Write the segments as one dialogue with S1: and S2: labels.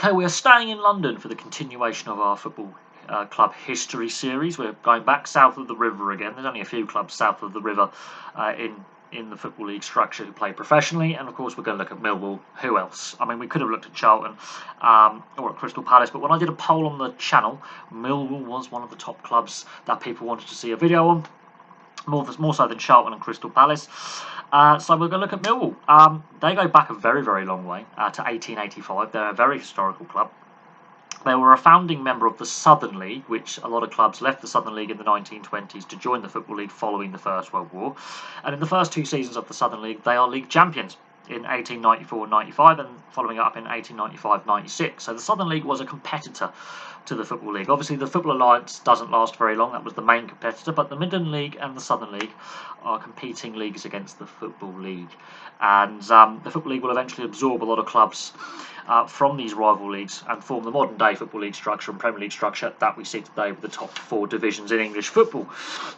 S1: Okay, we are staying in London for the continuation of our football club history series. We're going back south of the river again. There's only a few clubs south of the river in the Football League structure who play professionally, and of course we're going to look at Millwall. Who else? I mean, we could have looked at Charlton or at Crystal Palace, but when I did a poll on the channel, Millwall was one of the top clubs that people wanted to see a video on, more so than Charlton and Crystal Palace. So we're going to look at Millwall. They go back a very, very long way to 1885. They're a very historical club. They were a founding member of the Southern League, which a lot of clubs left the Southern League in the 1920s to join the Football League following the First World War. And in the first two seasons of the Southern League, they are league champions in 1894-95 and following it up in 1895-96. So the Southern League was a competitor to the Football League. Obviously, the Football Alliance doesn't last very long. That was the main competitor, but the Midland League and the Southern League are competing leagues against the Football League. And the Football League will eventually absorb a lot of clubs from these rival leagues and form the modern-day Football League structure and Premier League structure that we see today with the top four divisions in English football.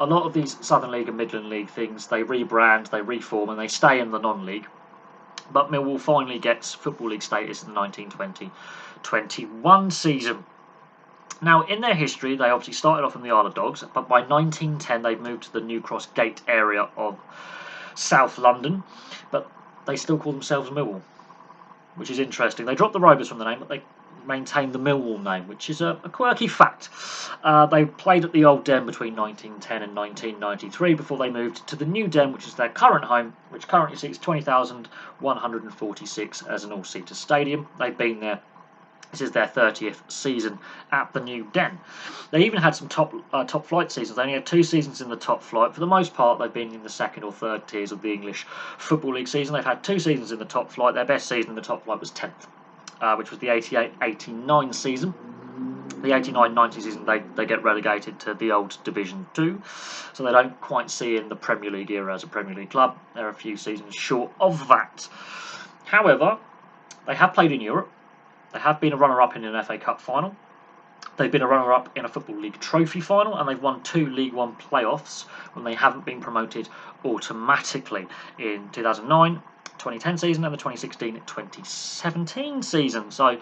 S1: A lot of these Southern League and Midland League things, they rebrand, they reform, and they stay in the non-league. But Millwall finally gets Football League status in the 1920-21 season. Now, in their history, they obviously started off in the Isle of Dogs, but by 1910 they moved to the New Cross Gate area of South London, but they still call themselves Millwall, which is interesting. They dropped the Rovers from the name, but they maintained the Millwall name, which is a quirky fact. They played at the Old Den between 1910 and 1993 before they moved to the New Den, which is their current home, which currently seats 20,146 as an all-seater stadium. They've been there. This is their 30th season at the New Den. They even had some top flight seasons. They only had 2 seasons in the top flight. For the most part, they've been in the second or third tiers of the English Football League season. They've had 2 seasons in the top flight. Their best season in the top flight was 10th, which was the 88-89 season. The 89-90 season, they get relegated to the old Division 2, so they don't quite see in the Premier League era as a Premier League club. They're a few seasons short of that. However, they have played in Europe. They have been a runner-up in an FA Cup final. They've been a runner-up in a Football League trophy final, and they've won 2 League One playoffs when they haven't been promoted automatically in 2009-2010 season and the 2016-2017 season. So,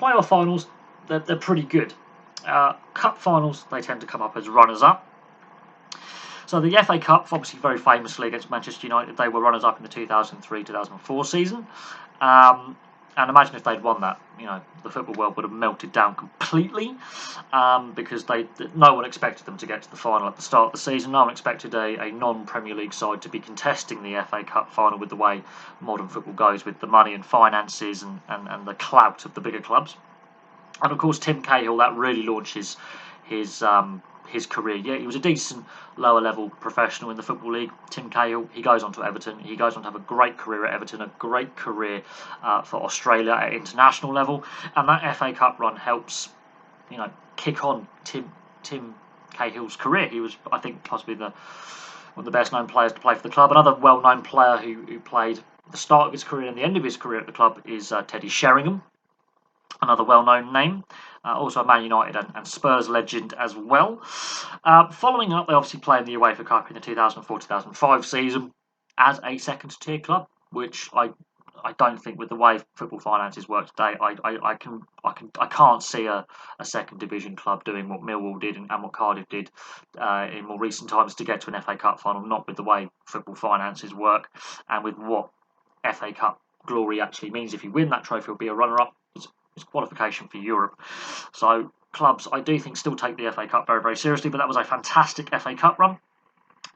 S1: playoff finals, they're pretty good. Cup finals, they tend to come up as runners-up. So the FA Cup, obviously very famously against Manchester United, they were runners-up in the 2003-2004 season. And imagine if they'd won that, the football world would have melted down completely because no one expected them to get to the final at the start of the season. No one expected a non-Premier League side to be contesting the FA Cup final with the way modern football goes, with the money and finances and the clout of the bigger clubs. And of course, Tim Cahill, that really launched his career. Yeah, he was a decent lower-level professional in the Football League. Tim Cahill, he goes on to Everton. He goes on to have a great career at Everton, a great career for Australia at international level. And that FA Cup run helps, kick on Tim Cahill's career. He was, I think, possibly one of the best-known players to play for the club. Another well-known player who played the start of his career and the end of his career at the club is Teddy Sheringham. Another well-known name, also a Man United and Spurs legend as well. Following up, they obviously played in the UEFA Cup in the 2004-2005 season as a second-tier club, which I don't think, with the way football finances work today, I can't see a second division club doing what Millwall did and what Cardiff did in more recent times to get to an FA Cup final. Not with the way football finances work and with what FA Cup glory actually means. If you win that trophy, you'll be a runner-up. It's qualification for Europe. So clubs, I do think, still take the FA Cup very, very seriously, but that was a fantastic FA Cup run.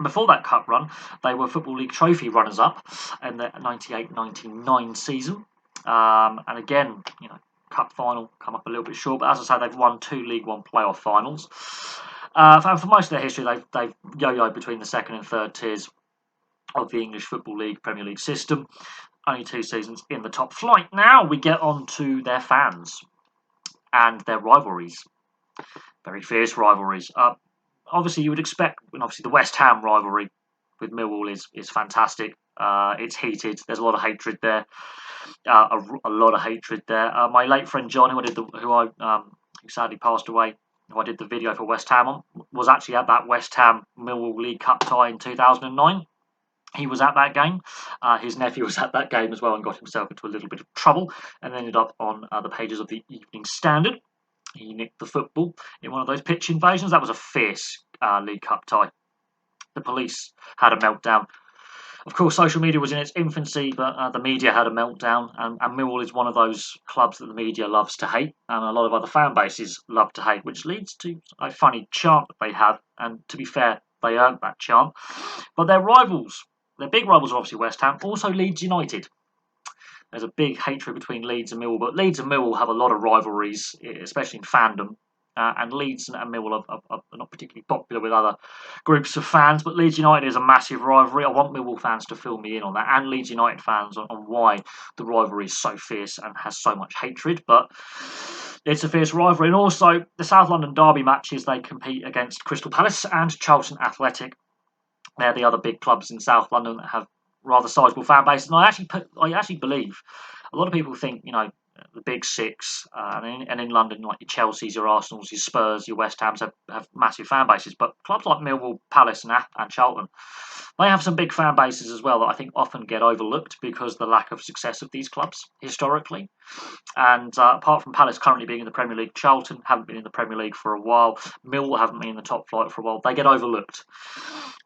S1: Before that cup run, they were Football League trophy runners-up in the 98-99 season. And again, cup final, come up a little bit short, but as I say, they've won 2 League One playoff finals. And for most of their history, they've yo-yoed between the second and third tiers of the English Football League, Premier League system. Only 2 seasons in the top flight. Now we get on to their fans and their rivalries. Very fierce rivalries. Obviously, you would expect, and obviously the West Ham rivalry with Millwall is fantastic. It's heated. There's a lot of hatred there. A lot of hatred there. My late friend John, who sadly passed away, who I did the video for West Ham on, was actually at that West Ham Millwall League Cup tie in 2009. He was at that game. His nephew was at that game as well and got himself into a little bit of trouble and ended up on the pages of the Evening Standard. He nicked the football in one of those pitch invasions. That was a fierce League Cup tie. The police had a meltdown. Of course, social media was in its infancy, but the media had a meltdown, and Millwall is one of those clubs that the media loves to hate, and a lot of other fan bases love to hate, which leads to a funny chant that they have, and to be fair, they earned that chant. But their rivals, their big rivals are obviously West Ham, also Leeds United. There's a big hatred between Leeds and Millwall, but Leeds and Millwall have a lot of rivalries, especially in fandom. And Leeds and Millwall are not particularly popular with other groups of fans, but Leeds United is a massive rivalry. I want Millwall fans to fill me in on that, and Leeds United fans on why the rivalry is so fierce and has so much hatred. But it's a fierce rivalry. And also, the South London derby matches, they compete against Crystal Palace and Charlton Athletic. They're the other big clubs in South London that have rather sizable fan base. And I actually believe a lot of people think, the big six, and in London, like your Chelseas, your Arsenals, your Spurs, your West Hams have massive fan bases. But clubs like Millwall, Palace, and Charlton, they have some big fan bases as well that I think often get overlooked because of the lack of success of these clubs historically. And apart from Palace currently being in the Premier League, Charlton haven't been in the Premier League for a while. Millwall haven't been in the top flight for a while. They get overlooked.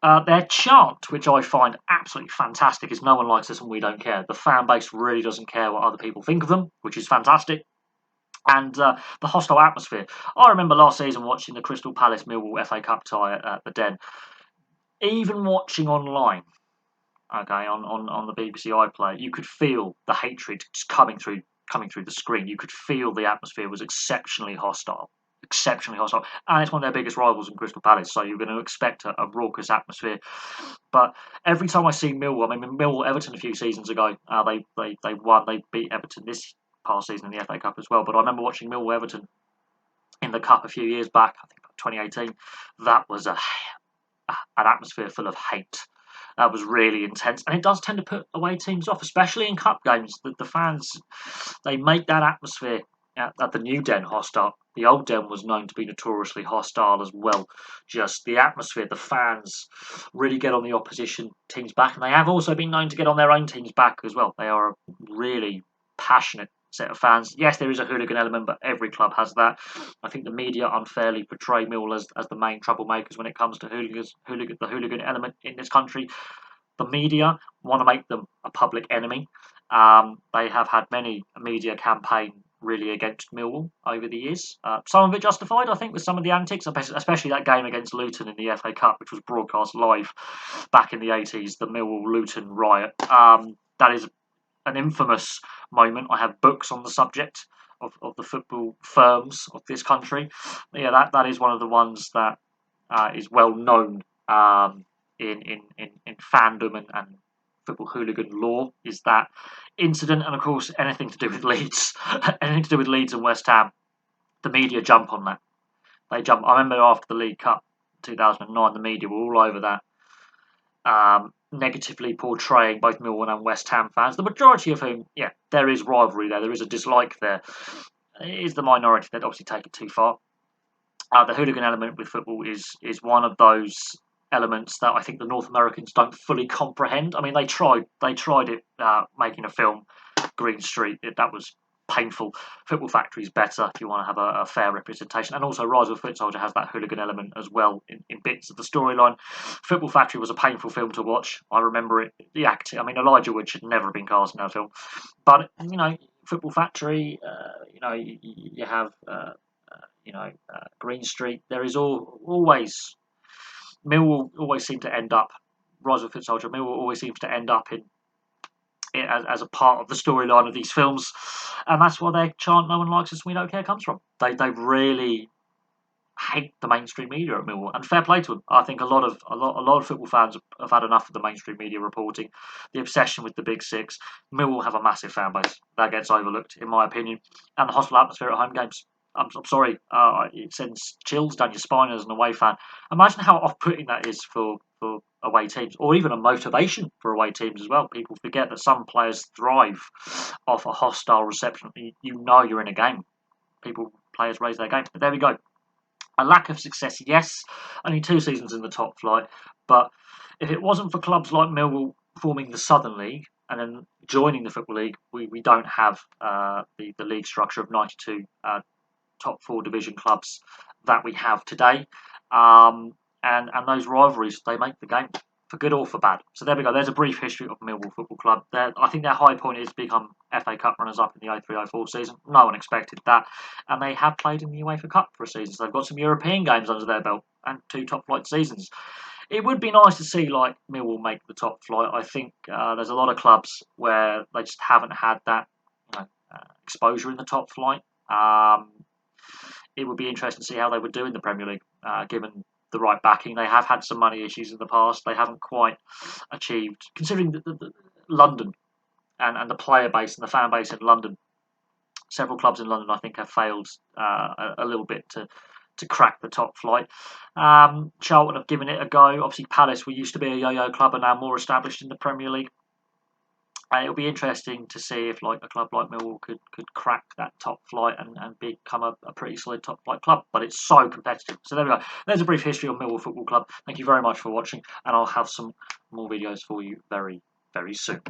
S1: Their chant, which I find absolutely fantastic, is "No one likes us and we don't care." The fan base really doesn't care what other people think of them, which is fantastic. And the hostile atmosphere. I remember last season watching the Crystal Palace Millwall FA Cup tie at the Den. Even watching online, okay, on the BBC iPlayer, you could feel the hatred just coming through the screen. You could feel the atmosphere was exceptionally hostile. And it's one of their biggest rivals in Crystal Palace, so you're going to expect a raucous atmosphere. But every time I see Millwall, Millwall Everton a few seasons ago, they won. They beat Everton this past season in the FA Cup as well. But I remember watching Millwall Everton in the Cup a few years back, I think 2018. That was an atmosphere full of hate. That was really intense, and it does tend to put away teams off, especially in cup games. The fans, they make that atmosphere at the new Den hostile. The old Den was known to be notoriously hostile as well. Just the atmosphere, the fans really get on the opposition team's back, and they have also been known to get on their own team's back as well. They are a really passionate set of fans. Yes, there is a hooligan element, but every club has that. I think the media unfairly portray Millwall as the main troublemakers when it comes to the hooligan element in this country. The media want to make them a public enemy. They have had many media campaigns really against Millwall over the years. Some of it justified, I think, with some of the antics, especially that game against Luton in the FA Cup, which was broadcast live back in the 80s, the Millwall-Luton riot. That is an infamous moment. I have books on the subject of the football firms of this country. Yeah, that is one of the ones that is well known in fandom and football hooligan law, is that incident. And of course, anything to do with Leeds, anything to do with Leeds and West Ham, the media jump on that. They jump. I remember after the League Cup 2009, the media were all over that. Negatively portraying both Millwall and West Ham fans, the majority of whom, there is rivalry there is a dislike there. It is the minority that obviously take it too far. The hooligan element with football is one of those elements that I think the North Americans don't fully comprehend. I mean, they tried it making a film, Green Street. That was painful. Football Factory is better if you want to have a fair representation. And also Rise of the Foot Soldier has that hooligan element as well in bits of the storyline. Football Factory was a painful film to watch. I remember it. The acting, Elijah Wood should never have been cast in that film. But, Football Factory, you have, Green Street. There is always... Millwall always seem to end up, Rise of the Foot Soldier, Millwall always seems to end up in as a part of the storyline of these films, and that's why their chant "No one likes us, we don't care" comes from. They really hate the mainstream media at Millwall, and fair play to them. I think a lot of football fans have had enough of the mainstream media reporting, the obsession with the big six. Millwall have a massive fan base that gets overlooked, in my opinion, and the hostile atmosphere at home games. I'm sorry, it sends chills down your spine as an away fan. Imagine how off-putting that is for away teams, or even a motivation for away teams as well. People forget that some players thrive off a hostile reception. You're in a game. Players raise their game. But there we go. A lack of success, yes, only 2 seasons in the top flight, but if it wasn't for clubs like Millwall forming the Southern League and then joining the Football League, we don't have the league structure of 92 top 4 division clubs that we have today. And those rivalries, they make the game, for good or for bad. So there we go. There's a brief history of Millwall Football Club. I think their high point is to become FA Cup runners-up in the 03-04 season. No one expected that. And they have played in the UEFA Cup for a season. So they've got some European games under their belt and 2 top-flight seasons. It would be nice to see like Millwall make the top flight. I think there's a lot of clubs where they just haven't had that exposure in the top flight. It would be interesting to see how they would do in the Premier League, given the right backing. They have had some money issues in the past. They haven't quite achieved, considering the London and the player base and the fan base in London. Several clubs in London, I think, have failed a little bit to crack the top flight. Charlton have given it a go. Obviously, Palace, we used to be a yo-yo club, are now more established in the Premier League. It'll be interesting to see if like a club like Millwall could crack that top flight and become a pretty solid top flight club. But it's so competitive. So there we go. There's a brief history of Millwall Football Club. Thank you very much for watching, and I'll have some more videos for you very, very soon.